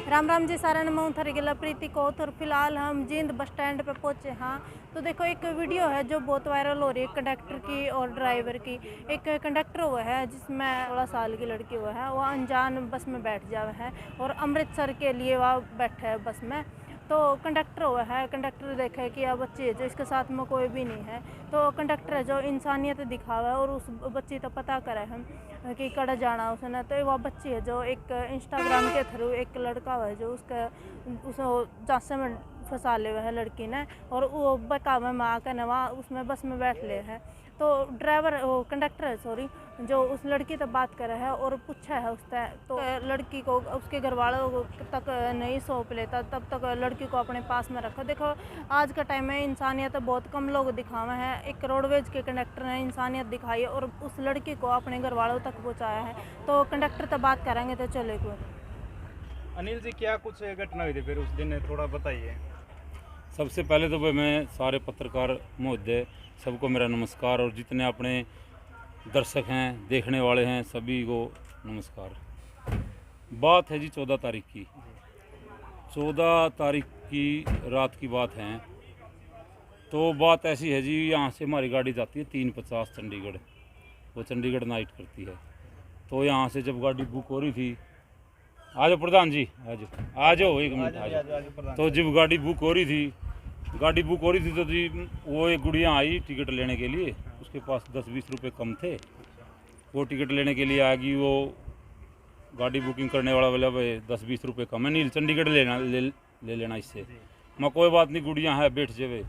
राम राम जी सारा मैं थारी गिला प्रीति को। और फिलहाल हम जींद बस स्टैंड पे पहुंचे। हाँ तो देखो एक वीडियो है जो बहुत वायरल हो रही है कंडक्टर की और ड्राइवर की। एक कंडक्टर हुआ है जिसमें 16 साल की लड़की हुआ है, वो अनजान बस में बैठ जावा है और अमृतसर के लिए वह बैठा है बस में। तो कंडक्टर हुआ है, कंडक्टर देखे कि यह बच्ची है जो इसके साथ में कोई भी नहीं है, तो कंडक्टर है जो इंसानियत दिखावा है और उस बच्ची तो पता करे हम कि कड़ा जाना उसने। तो वह बच्ची है जो एक इंस्टाग्राम के थ्रू एक लड़का है जो उसका उस झांसे में फंसा ले हुआ है लड़की ने, और वो बकावे में आकर न वहाँ उसमें बस में बैठ ले है। तो ड्राइवर वो कंडक्टर है सॉरी जो उस लड़की तक बात कर रहा है और पूछा है उससे, तो लड़की को उसके घर वालों तक नहीं सौंप लेता, तब तक लड़की को अपने पास में रखा। देखो आज का टाइम में इंसानियत बहुत कम लोग दिखावे हैं। एक रोडवेज के कंडक्टर ने इंसानियत दिखाई और उस लड़की को अपने घर वालों तक पहुँचाया है। तो कंडक्टर तक बात करेंगे तो चलेगा। अनिल जी, क्या कुछ घटना हुई थी फिर उस दिन, थोड़ा बताइए। सबसे पहले तो मैं सारे पत्रकार महोदय सबको मेरा नमस्कार, और जितने अपने दर्शक हैं देखने वाले हैं सभी को नमस्कार। बात है जी 14 तारीख की। 14 तारीख की रात की बात है। तो बात ऐसी है जी, यहाँ से हमारी गाड़ी जाती है 3:50 चंडीगढ़, वो चंडीगढ़ नाइट करती है। तो यहाँ से जब गाड़ी बुक हो रही थी, आ जाओ प्रधान जी, आ जाओ 1 मिनट आ जाओ। तो जब गाड़ी बुक हो रही थी तो जी वो एक गुड़िया आई टिकट लेने के लिए, उसके पास 10-20 रुपये कम थे। वो टिकट लेने के लिए आएगी, वो गाड़ी बुकिंग करने वाला बोला भाई 10-20 रुपये कम है, नहीं चंडीगढ़ ले लेना इससे। मैं कोई बात नहीं, गुड़िया है बैठ जावे।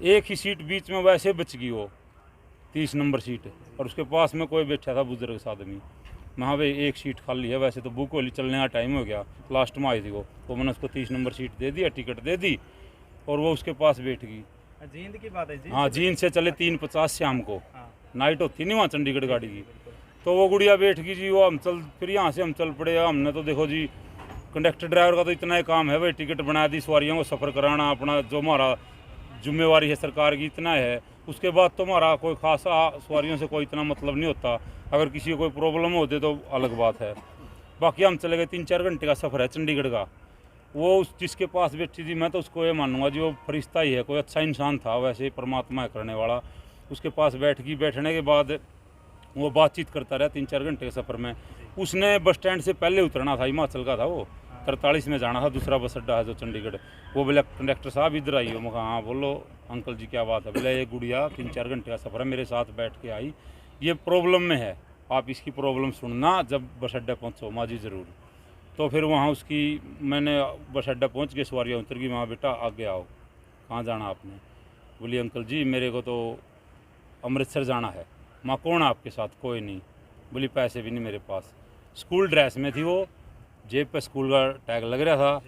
एक ही सीट बीच में वैसे बच गई, वो 30 नंबर सीट, और उसके पास में कोई बैठा था बुजुर्ग आदमी। मैं हाँ भाई एक सीट खाली है, वैसे तो बुक वाली चलने का टाइम हो गया, लास्ट में आई थी वो। तो मैंने उसको 30 नंबर सीट दे दिया, टिकट दे दी, और वो उसके पास बैठ गई। जींद की बात है जी? हाँ जींद से चले 3:50 शाम को। हाँ। नाइट होती नहीं वहाँ चंडीगढ़ गाड़ी की। तो वो गुड़िया बैठ गई जी, वो हम चल फिर यहाँ से हम चल पड़े। हमने तो देखो जी कंडक्टर ड्राइवर का तो इतना ही काम है भाई, टिकट बना दी, सवारियों को सफ़र कराना, अपना जो हमारा जिम्मेवारी है सरकार की इतना है। उसके बाद तो हमारा कोई खासा सवारियों से कोई इतना मतलब नहीं होता। अगर किसी को कोई प्रॉब्लम होती तो अलग बात है। बाकी हम चले गए, 3-4 घंटे का सफ़र है चंडीगढ़ का। वो उस जिसके पास बैठी थी, मैं तो उसको ये मानूंगा जी वो फरिश्ता ही है, कोई अच्छा इंसान था, वैसे ही परमात्मा है करने वाला। उसके पास बैठ गई, बैठने के बाद वो बातचीत करता रहा 3-4 घंटे के सफ़र में। उसने बस स्टैंड से पहले उतरना था, हिमाचल का था वो, 43 में जाना था, दूसरा बस अड्डा है जो चंडीगढ़। वो बोले कंडक्टर साहब इधर आई हो। मैं कहा हाँ बोलो अंकल जी क्या बात है। बोले ये गुड़िया 3-4 घंटे का सफ़र है, मेरे साथ बैठ के आई, ये प्रॉब्लम में है, आप इसकी प्रॉब्लम सुनना जब बस अड्डा पहुँचो माँ जी ज़रूर। तो फिर वहाँ उसकी मैंने बस अड्डा पहुँच के सवारियाँ उतर गई। वहाँ बेटा आगे आओ, कहाँ जाना आपने? बोली अंकल जी मेरे को तो अमृतसर जाना है। माँ कौन आपके साथ? कोई नहीं। बोली पैसे भी नहीं मेरे पास। स्कूल ड्रेस में थी वो, जेब पे स्कूल का टैग लग रहा था,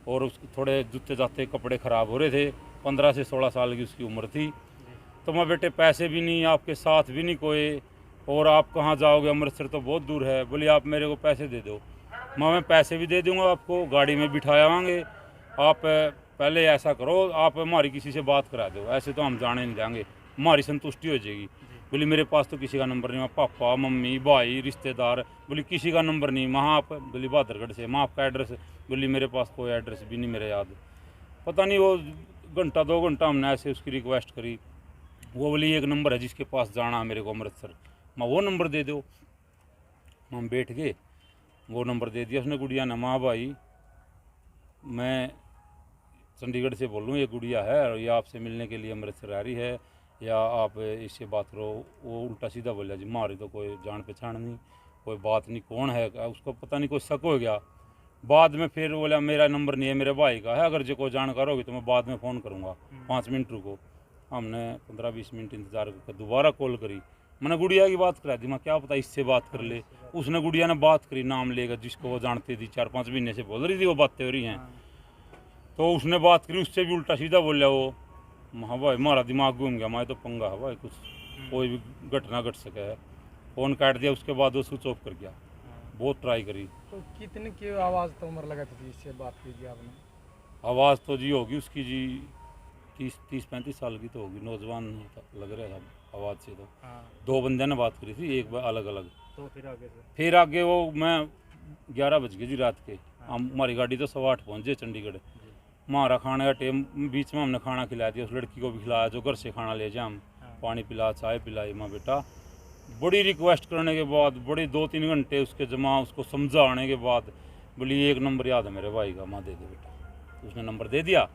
और उस थोड़े जूते जाते कपड़े ख़राब हो रहे थे। 15 से 16 साल की उसकी उम्र थी। तो मैं बेटे पैसे भी नहीं, आपके साथ भी नहीं कोई, और आप कहाँ जाओगे? अमृतसर तो बहुत दूर है। बोली आप मेरे को पैसे दे दो। मैं पैसे भी दे दूंगा आपको, गाड़ी में बिठावाएंगे। आप पहले ऐसा करो, आप हमारी किसी से बात करा दो, ऐसे तो हम जाने नहीं देंगे, हमारी संतुष्टि हो जाएगी। बोली मेरे पास तो किसी का नंबर नहीं, पापा मम्मी भाई रिश्तेदार, बोली किसी का नंबर नहीं। वहाँ आप? बोली बहादुरगढ़ से। मैं आपका एड्रेस? बोली मेरे पास कोई एड्रेस भी नहीं मेरे याद। पता नहीं वो घंटा 2 घंटा हमने ऐसे उसकी रिक्वेस्ट करी। वो बोली एक नंबर है जिसके पास जाना है मेरे को अमृतसर, मैं वो नंबर दे दो। हम बैठ गए, वो नंबर दे दिया उसने गुड़िया ने। माँ भाई मैं चंडीगढ़ से बोल रहा हूँ, ये गुड़िया है और ये आपसे मिलने के लिए अमृतसर आ रही है, या आप इससे बात करो। वो उल्टा सीधा बोला जी मारी तो कोई जान पहचान नहीं, कोई बात नहीं, कौन है? उसको पता नहीं कोई शक हो गया। बाद में फिर बोला मेरा नंबर नहीं है, मेरे भाई का है, अगर जो कोई जानकार होगी तो मैं बाद में फ़ोन करूँगा, 5 मिनट रुको। हमने 15-20 मिनट इंतज़ार करके दोबारा कॉल करी। मैंने गुड़िया की बात करा दी, मैं क्या पता इससे बात कर ले। उसने गुड़िया ने बात करी, नाम लेगा जिसको वो जानती थी, 4-5 महीने से बोल रही थी वो बातें हो रही हैं। तो उसने बात करी, उससे भी उल्टा सीधा बोला वो। हाँ भाई हमारा दिमाग घूम गया, मैं तो पंगा है भाई, कुछ कोई भी घटना घट सके है। फ़ोन काट दिया, उसके बाद वो स्विच ऑफ कर गया। बहुत ट्राई करी। तो कितने की आवाज़ तो उम्र लगा थी इससे बात कीजिए आपने? आवाज़ तो जी होगी उसकी जी 30-35 साल की तो होगी, नौजवान लग रहा था आवाज़ से। तो हाँ। 2 बंदे ने बात करी थी, एक बार अलग अलग। तो फिर आगे से? फिर आगे वो मैं 11 बज गए जी रात के। हम हमारी गाड़ी तो 8:15 पहुँचे चंडीगढ़। हमारा खाने का टाइम, बीच में हमने खाना खिला दिया, उस लड़की को भी खिलाया जो घर से खाना ले जाए, हम पानी पिला, चाय पिलाई। माँ बेटा बड़ी रिक्वेस्ट करने के बाद, बड़ी 2-3 घंटे उसके जमा, उसको समझाने के बाद बोली 1 नंबर याद है मेरे भाई का, माँ दे दे बेटा। उसने नंबर दे दिया।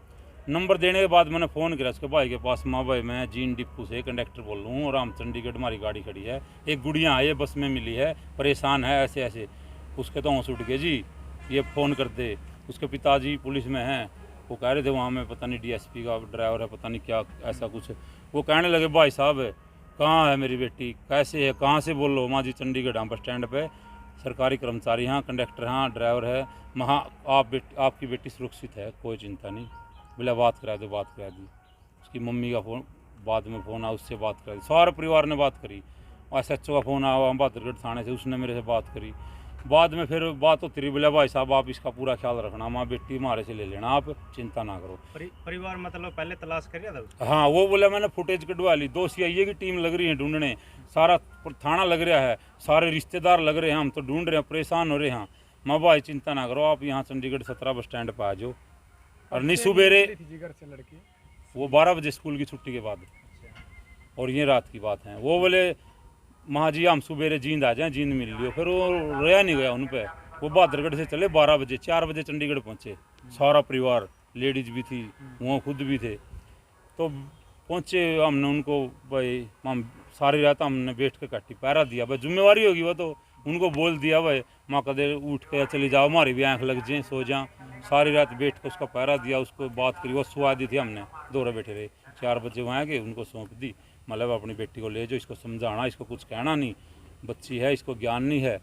नंबर देने के बाद मैंने फ़ोन किया उसके भाई के पास, माँ भाई मैं जीन डिपू से कंडक्टर बोल रहा हूँ और हम चंडीगढ़ हमारी गाड़ी खड़ी है, एक गुड़िया आई है बस में मिली है, परेशान है ऐसे ऐसे। उसके तो होश उठ गए जी, ये फ़ोन कर दे। उसके पिताजी पुलिस में हैं, वो कह रहे थे वहाँ में पता नहीं DSP का ड्राइवर है, पता नहीं क्या ऐसा कुछ। वो कहने लगे भाई साहब कहाँ है मेरी बेटी, कैसे है, कहाँ से बोल लो। माँ जी चंडीगढ़ हम बस स्टैंड पे, सरकारी कर्मचारी हाँ, कंडक्टर हाँ, ड्राइवर है, वहाँ आपकी बेटी सुरक्षित है, कोई चिंता नहीं। बोला बात करा दो, बात करा दी। उसकी मम्मी का फ़ोन बाद में फ़ोन आया, उससे बात करा दी, सारे परिवार ने बात करी। और SHO का फ़ोन आया बहादुरगढ़ थाने से, उसने मेरे से बात करी। बाद में फिर बात होती रही, बोला भाई साहब आप इसका पूरा ख्याल रखना, माँ बेटी हमारे से ले लेना, आप चिंता ना करो। परिवार मतलब पहले तलाश करिए था उसको? हाँ वो बोला मैंने फुटेज कटवा ली, 2 CIA की टीम लग रही है ढूंढने, सारा थाना लग रहा है, सारे रिश्तेदार लग रहे हैं, हम तो ढूंढ रहे हैं, परेशान हो रहे हैं। माँ भाई चिंता ना करो, आप यहाँ चंडीगढ़ 17 बस स्टैंड पर आ जाओ। और नहीं सुबेरे वो 12 बजे स्कूल की छुट्टी के बाद, और ये रात की बात है। वो बोले माँ जी हम सुबेरे जींद आ जाएँ, जींद मिल लियो। फिर वो रहा नहीं गया उन पर, वो बहादुरगढ़ से चले 12 बजे, 4 बजे चंडीगढ़ पहुँचे, सारा परिवार, लेडीज़ भी थी, वो खुद भी थे। तो पहुँचे, हमने उनको भाई हम सारी रात हमने बैठ के काटी, पहरा दिया, भाई जिम्मेवारी होगी वो तो, उनको बोल दिया भाई माँ कदे उठ के चली जाओ, हमारी भी आँख लग जाए, सो जाए। सारी रात बैठ के उसका पहरा दिया, उसको बात करी, वो सुहा दी थी, हमने दोहरा बैठे रहे। 4 बजे वहाँ गए, उनको सौंप दी, मतलब अपनी बेटी को ले जाओ, इसको समझाना, इसको कुछ कहना नहीं, बच्ची है, इसको ज्ञान नहीं है।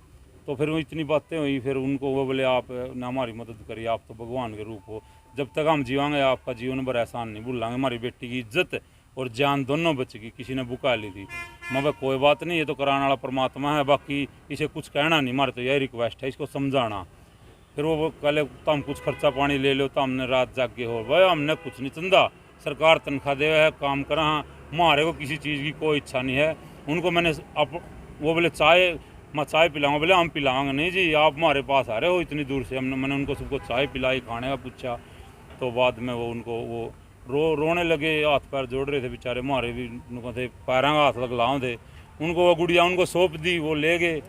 तो फिर वो इतनी बातें हुई, फिर उनको वो बोले आप ना हमारी मदद करिए, आप तो भगवान के रूप हो, जब तक हम जीवांगे आपका जीवन भर एहसान नहीं भूलांगे, हमारी बेटी की इज्जत और जान दोनों बचेगी। किसी ने बुका ली थी, मैं भाई कोई बात नहीं, ये तो कराने वाला परमात्मा है, बाकी इसे कुछ कहना नहीं, हमारे तो यही रिक्वेस्ट है, इसको समझाना। फिर वो कहले तो हम कुछ खर्चा पानी ले लो, तो हमने रात जाग के हो भाई, हमने कुछ नहीं चंदा, सरकार तनख्वाह दे है, काम करा, हमारे को किसी चीज़ की कोई इच्छा नहीं है। उनको मैंने वो बोले चाय, मैं चाय पिलाऊंगा, बोले हम पिलाएंगे नहीं जी, आप हमारे पास आ रहे हो इतनी दूर से। मैंने उनको सबको चाय पिलाई, खाने का पूछा। तो बाद में वो उनको वो रोने लगे, हाथ पैर जोड़ रहे थे बेचारे, हमारे भी उनको थे पैरों का हाथ लगलाओ थे। उनको वो गुड़िया उनको सौंप दी, वो ले गए,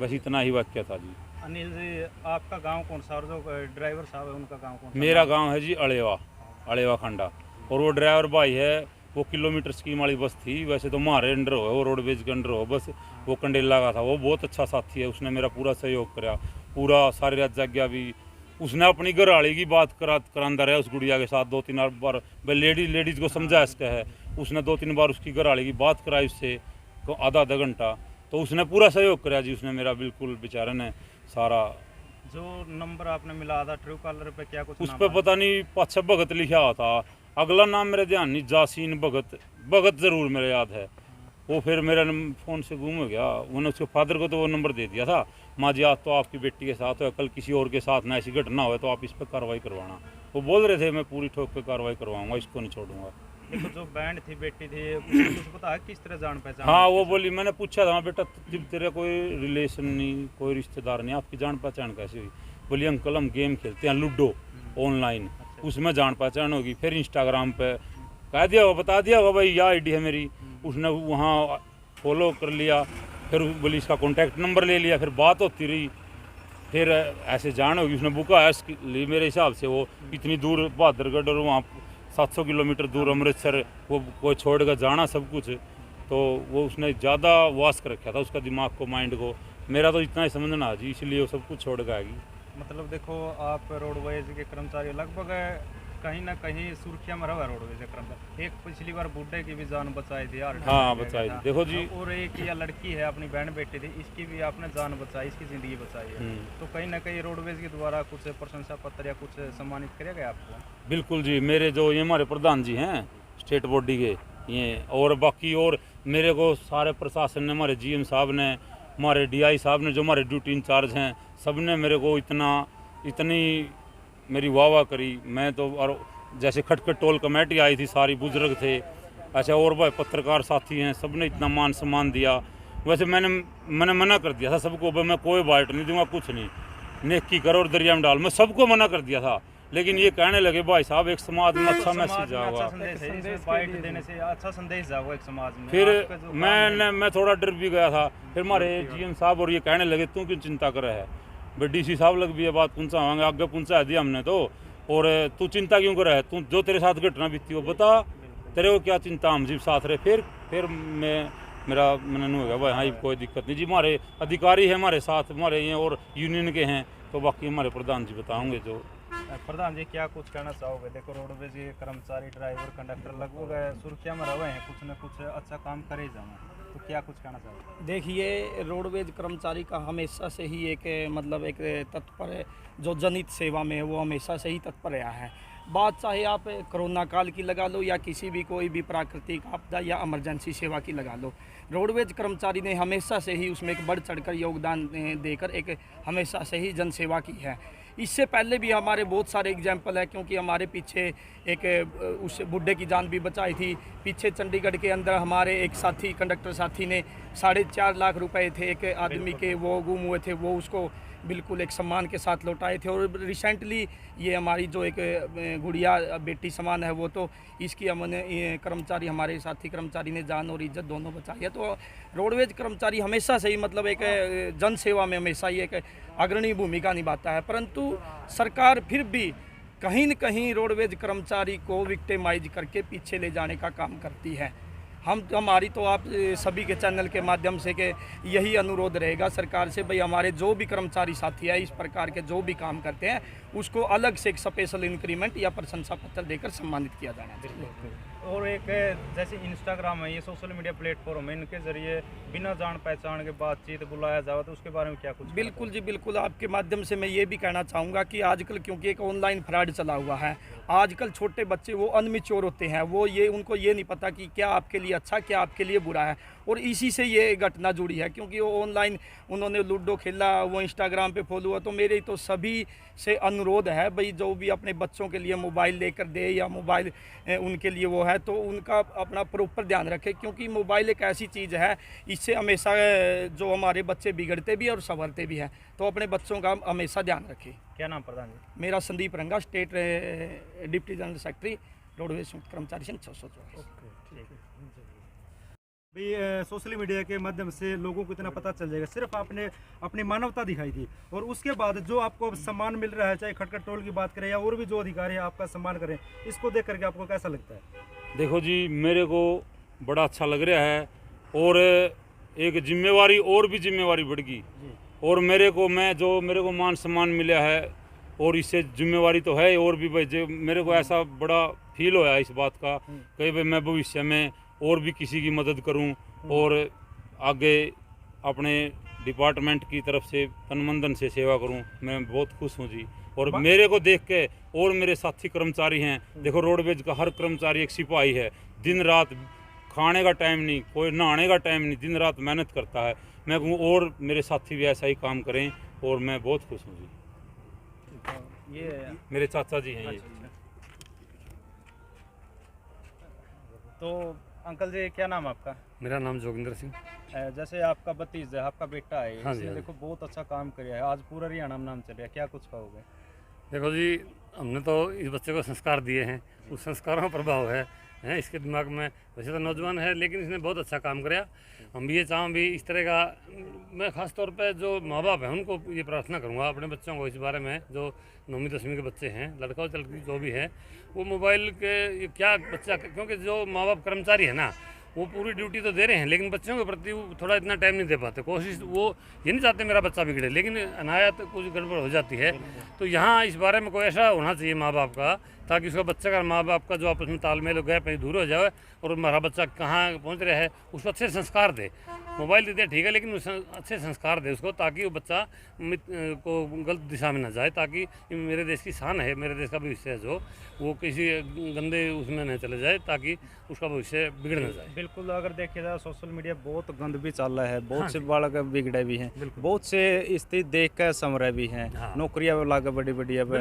बस इतना ही वाक्य था जी। अनिल जी आपका गांव कौन सा, और जो ड्राइवर साहब है उनका गांव कौन सा? मेरा गांव है जी अड़ेवा खंडा, और वो ड्राइवर भाई है, वो किलोमीटर स्कीम वाली बस थी, वैसे तो हमारे अंडर हो, वो रोडवेज के अंडर हो बस, वो कंडेला का था। वो बहुत अच्छा साथी है, उसने मेरा पूरा सहयोग करा, पूरा सारी रात जाग गया भी। उसने अपनी घरवाली की बात करांदा रहा उस गुड़िया के साथ 2-3 बार, लेडीज़ को समझा इसका है, उसने 2-3 बार उसकी घरवाली की बात कराई उससे, आधा घंटा, तो उसने पूरा सहयोग करा जी, उसने मेरा बिल्कुल बेचारे ने सारा। जो नंबर आपने मिला था ट्रू कॉलर पे, क्या कुछ उस पर पता नहीं पाछा भगत लिखा हुआ था, अगला नाम मेरे ध्यान नहीं, जासीन भगत ज़रूर मेरे याद है। वो फिर मेरा फ़ोन से गुम हो गया, उन्होंने उसके फादर को तो वो नंबर दे दिया था, माँ जी आज तो आपकी बेटी के साथ हो, कल किसी और के साथ ना ऐसी घटना हो तो आप इस पर कार्रवाई करवाना। वो बोल रहे थे मैं पूरी ठोक पे कार्रवाई करवाऊंगा, इसको नहीं छोड़ूंगा। देखो जो बैंड थी बेटी थी, कुछ पता है किस तरह जान पहचान? हाँ वो बोली, मैंने पूछा था बेटा तेरा कोई रिलेशन नहीं, कोई रिश्तेदार नहीं, आपकी जान पहचान कैसे हुई? बोली अंकल हम गेम खेलते हैं लूडो ऑनलाइन, उसमें जान पहचान होगी। फिर इंस्टाग्राम पे कह दिया होगा, बता दिया होगा भाई यह आईडी है मेरी, उसने वहाँ फॉलो कर लिया, फिर बोली इसका कॉन्टैक्ट नंबर ले लिया, फिर बात होती रही, फिर ऐसे जान होगी, उसने बुका है इसके लिए मेरे हिसाब से। वो इतनी दूर बहादुरगढ़ और वहाँ 700 किलोमीटर दूर अमृतसर, वो कोई छोड़ कर जाना सब कुछ, तो वो उसने ज़्यादा वास कर रखा था उसका दिमाग को, माइंड को। मेरा तो इतना ही समझना जी, इसलिए वो सब कुछ छोड़ कर आएगी। मतलब देखो आप रोडवेज के कर्मचारी लगभग कहीं ना कहीं सुर्खिया में रहा रोडवेज के कर्मचारी। एक पिछली बार बूढ़े की भी जान बचाई थी यार। हाँ बचाई थी, देखो जी। और एक या लड़की है अपनी बहन बेटी थी, इसकी भी आपने जान बचाई, इसकी ज़िंदगी बचाई है। तो कहीं ना कहीं रोडवेज के द्वारा कुछ प्रशंसा पत्र या कुछ सम्मानित किया गया आपको? बिल्कुल जी, मेरे जो ये हमारे प्रधान जी हैं स्टेट बॉडी के ये, और बाकी और मेरे को सारे प्रशासन ने, हमारे GM साहब ने, हमारे DI साहब ने, जो हमारे ड्यूटी इंचार्ज हैं, सब ने मेरे को इतनी मेरी वाह करी। मैं तो, और जैसे खटखट टोल कमेटी आई थी, सारी बुजुर्ग थे, अच्छा और भाई पत्रकार साथी हैं, सब ने इतना मान सम्मान दिया। वैसे मैंने मना कर दिया था सबको, मैं कोई बाइट नहीं दूंगा, कुछ नहीं, नेकी कर और दरिया में डाल। मैं सबको मना कर दिया था, लेकिन ये कहने लगे भाई साहब एक समाज में अच्छा मैसेज जाएगा। बाइट देने से अच्छा संदेश जाएगा एक समाज में। फिर आपका जो काम है, मैं थोड़ा डर भी गया था। फिर हमारे जीएम साहब और ये कहने लगे तू क्यों चिंता कर रहा है, भाई डीसी साहब लग भी ये बात पहुँचावांगे, आगे पहुँचा दिया हमने तो, और तू चिंता क्यों कर रहा है, तू जो तेरे साथ घटना बीती हो बता, तेरे को क्या चिंता, हम जी साथ रहे। फिर मेरा मन हो गया भाई हाँ कोई दिक्कत नहीं जी, हमारे अधिकारी हैं हमारे साथ, हमारे ये और यूनियन के हैं, तो बाकी हमारे प्रधान जी बताओगे जो। प्रधान जी क्या कुछ कहना चाहोगे? देखो रोडवेज के कर्मचारी, ड्राइवर, कंडक्टर लगभग सुर्खियाँ में रहे हैं, कुछ न कुछ अच्छा काम करे जाना, तो क्या कुछ कहना चाहोगे? देखिए, रोडवेज कर्मचारी का हमेशा से ही एक मतलब एक तत्पर है, जो जनहित सेवा में है वो हमेशा से ही तत्पर रहा है। बात चाहे आप कोरोना काल की लगा लो या किसी भी कोई भी प्राकृतिक आपदा या इमरजेंसी सेवा की लगा लो, रोडवेज कर्मचारी ने हमेशा से ही उसमें एक बढ़ चढ़कर योगदान देकर एक हमेशा से ही जन सेवा की है। इससे पहले भी हमारे बहुत सारे एग्जाम्पल है, क्योंकि हमारे पीछे एक उस बुढ़े की जान भी बचाई थी। पीछे चंडीगढ़ के अंदर हमारे एक साथी, कंडक्टर साथी ने 4.5 लाख रुपए थे एक आदमी के, वो गुम हुए थे, वो उसको बिल्कुल एक सम्मान के साथ लौटाए थे। और रिसेंटली ये हमारी जो एक गुड़िया बेटी समान है, वो तो इसकी हमने कर्मचारी, हमारे साथी कर्मचारी ने जान और इज्जत दोनों बचाई है। तो रोडवेज कर्मचारी हमेशा से ही मतलब एक जन सेवा में हमेशा ही एक अग्रणी भूमिका निभाता है, परंतु सरकार फिर भी कहीं न कहीं रोडवेज कर्मचारी को विक्टिमाइज करके पीछे ले जाने का काम करती है। हमारी तो आप सभी के चैनल के माध्यम से के यही अनुरोध रहेगा सरकार से, भाई हमारे जो भी कर्मचारी साथी है इस प्रकार के जो भी काम करते हैं उसको अलग से एक स्पेशल इंक्रीमेंट या प्रशंसा पत्र देकर सम्मानित किया जाना चाहिए। और एक जैसे इंस्टाग्राम है, ये सोशल मीडिया प्लेटफॉर्म है, इनके जरिए बिना जान पहचान के बातचीत बुलाया जाए, तो उसके बारे में क्या कुछ? बिल्कुल जी बिल्कुल, आपके माध्यम से मैं ये भी कहना चाहूँगा कि आजकल क्योंकि एक ऑनलाइन फ्रॉड चला हुआ है, आजकल छोटे बच्चे वो अनमिच्योर होते हैं, वो उनको ये नहीं पता कि क्या आपके लिए अच्छा क्या आपके लिए बुरा है, और इसी से ये घटना जुड़ी है। क्योंकि वो ऑनलाइन उन्होंने लूडो खेला, वो इंस्टाग्राम पे फॉलो हुआ। तो मेरे तो सभी से अनुरोध है, भाई जो भी अपने बच्चों के लिए मोबाइल लेकर दे या मोबाइल उनके लिए वो है, तो उनका अपना प्रॉपर ध्यान रखें, क्योंकि मोबाइल एक ऐसी चीज़ है, इससे हमेशा जो हमारे बच्चे बिगड़ते भी और संवरते भी हैं। तो अपने बच्चों का हमेशा ध्यान रखें। क्या नाम प्रधान जी? मेरा संदीप रंगा, state deputy general secretary, roadways कर्मचारी संघ 624। भाई सोशल मीडिया के माध्यम से लोगों को इतना पता चल जाएगा, सिर्फ आपने अपनी मानवता दिखाई थी, और उसके बाद जो आपको सम्मान मिल रहा है, चाहे खटखट टोल की बात करें या और भी जो अधिकारी आपका सम्मान करें, इसको देख करके आपको कैसा लगता है? देखो जी, मेरे को बड़ा अच्छा लग रहा है, और एक जिम्मेवारी और भी जिम्मेवारी बढ़ गई, और मेरे को मान सम्मान मिला है, और इससे जिम्मेवारी तो है और भी भाई जो मेरे को ऐसा बड़ा फील होया इस बात का कि भाई मैं भविष्य में और भी किसी की मदद करूं, और आगे अपने डिपार्टमेंट की तरफ से तन-मन-धन से सेवा करूं। मैं बहुत खुश हूं जी, और मेरे को देख के और मेरे साथी कर्मचारी हैं, देखो रोडवेज का हर कर्मचारी एक सिपाही है, दिन रात खाने का टाइम नहीं, कोई नहाने का टाइम नहीं, दिन रात मेहनत करता है। मैं कहूँ और मेरे साथी भी ऐसा ही काम करें, और मैं बहुत खुश हूँ जी। ये मेरे चाचा जी हैं ये। तो अंकल जी क्या नाम है आपका? मेरा नाम जोगिंदर सिंह। जैसे आपका भतीजा है, आपका बेटा है, हाँ जी, इसने हाँ जी। देखो बहुत अच्छा काम किया है, आज पूरा हरियाणा में नाम चल रहा है, क्या कुछ कहोगे? देखो जी, हमने तो इस बच्चे को संस्कार दिए हैं, उस संस्कारों का प्रभाव है इसके दिमाग में। वैसे तो नौजवान है, लेकिन इसने बहुत अच्छा काम किया। हम भी ये चाहूँ भी इस तरह का, मैं ख़ास तौर पे जो माँ बाप हैं उनको ये प्रार्थना करूँगा अपने बच्चों को इस बारे में, जो 9वीं 10वीं के बच्चे हैं, लड़का और लड़की जो भी है, वो मोबाइल के ये क्या बच्चा, क्योंकि जो माँ बाप कर्मचारी है ना, वो पूरी ड्यूटी तो दे रहे हैं, लेकिन बच्चों के प्रति वो थोड़ा इतना टाइम नहीं दे पाते। कोशिश वो ये नहीं चाहते मेरा बच्चा बिगड़े, लेकिन अनायात कुछ गड़बड़ हो जाती है। तो यहाँ इस बारे में कोई ऐसा होना चाहिए माँ बाप का, ताकि उसका बच्चा का माँ बाप का जो आपस में तालमेल गए कहीं दूर हो जाए, और हमारा बच्चा कहाँ पहुँच रहा है उसको अच्छे संस्कार दे। मोबाइल देते ठीक है, लेकिन अच्छे संस्कार दे उसको, ताकि वो बच्चा को गलत दिशा में न जाए, ताकि मेरे देश की शान है, मेरे देश का भविष्य है, जो वो किसी गंदे उसमें न चले जाए, ताकि उसका भविष्य बिगड़ न जाए। बिल्कुल, अगर देखा जाए सोशल मीडिया बहुत गंद भी चल रहा है, बहुत से बालक बिगड़े भी हैं, बहुत से स्थिति देख कर समरे भी हैं, नौकरियाँ लगा बड़ी बड़ी अब।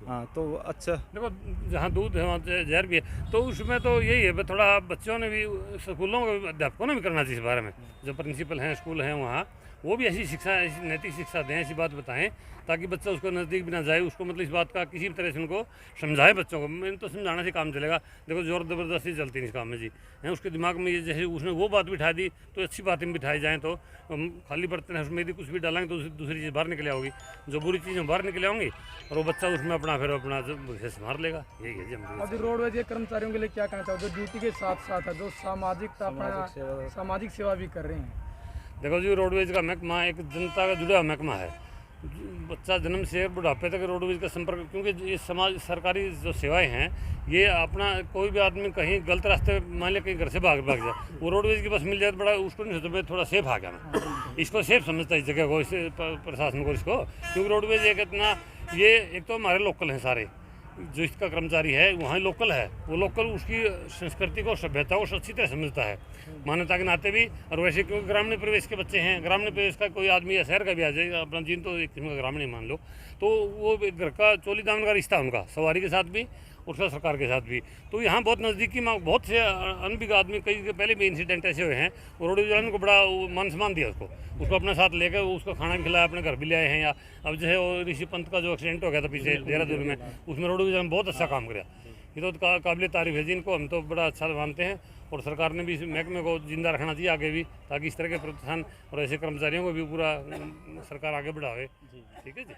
हाँ, तो अच्छा देखो, जहाँ दूध है वहाँ जहर भी है, तो उसमें तो यही है, थोड़ा बच्चों ने भी, स्कूलों को, अध्यापकों ने भी करना चाहिए इस बारे में, जो प्रिंसिपल हैं स्कूल हैं वहाँ, वो भी ऐसी शिक्षा, ऐसी नैतिक शिक्षा दें, ऐसी बात बताएं ताकि बच्चा उसको नज़दीक भी ना जाए, उसको मतलब इस बात का किसी भी तरह से उनको समझाए बच्चों को। मैंने तो समझाने से काम चलेगा, देखो जोर ज़बरदस्ती चलती नहीं इस काम में जी है। उसके दिमाग में ये जैसे उसने वो बात बिठा दी तो अच्छी बातें बिठाई जाएँ, तो खाली बर्तन है उसमें यदि कुछ भी डालेंगे तो दूसरी चीज़ बाहर निकल आओगी, जो बुरी चीज़ें बाहर निकल आऊँगी और वो बच्चा उसमें अपना फिर अपना विषय संभाल लेगा। यही है जी हमारी। अभी रोडवेज के कर्मचारियों के लिए क्या कहना चाहोगे, जो ड्यूटी के साथ साथ है, जो सामाजिक सेवा भी कर रहे हैं? देखो जी, रोडवेज का महकमा एक जनता का जुड़ा हुआ महकमा है। बच्चा जन्म से बुढ़ापे तक रोडवेज का संपर्क, क्योंकि ये समाज सरकारी जो सेवाएं हैं ये अपना कोई भी आदमी कहीं गलत रास्ते मान लिया कहीं घर से भाग जाए, वो रोडवेज की बस मिल जाए तो बड़ा उसको नहीं सोचता मैं थोड़ा सेफ आ गया, मैं इसको सेफ समझता है इस जगह को, इस प्रशासन को इसको। क्योंकि रोडवेज एक इतना, ये एक तो हमारे लोकल हैं सारे, जो इसका कर्मचारी है वहाँ लोकल है, वो लोकल उसकी संस्कृति को, सभ्यता को अच्छी तरह समझता है मान्यता के नाते भी। और वैसे क्योंकि ग्रामीण प्रवेश के बच्चे हैं, ग्रामीण प्रवेश का कोई आदमी या शहर का भी आ जाए, अपना जीन तो एक किस्म का ग्रामीण ही मान लो, तो वो घर का चोली दामन का रिश्ता उनका सवारी के साथ भी और सरकार के साथ भी। तो यहाँ बहुत नज़दीकी में बहुत से अनभिज्ञ आदमी, कई के पहले भी इंसिडेंट ऐसे हुए हैं, रोडवेज वाले को बड़ा मान सम्मान दिया उसको अपने साथ लेकर उसको खाना भी खिलाया, अपने घर भी ले आए हैं। या अब जो है वो ऋषि पंत का जो एक्सीडेंट हो गया था पीछे देहरादून में, उसमें रोडवेज ने बहुत अच्छा काम किया। ये तो काबिल तारीफ है जिनको हम तो बड़ा अच्छा मानते हैं, और सरकार ने भी इस महकमे को जिंदा रखना चाहिए आगे भी, ताकि इस तरह के प्रतिष्ठान और ऐसे कर्मचारियों को भी पूरा सरकार आगे बढ़ावे। ठीक है जी।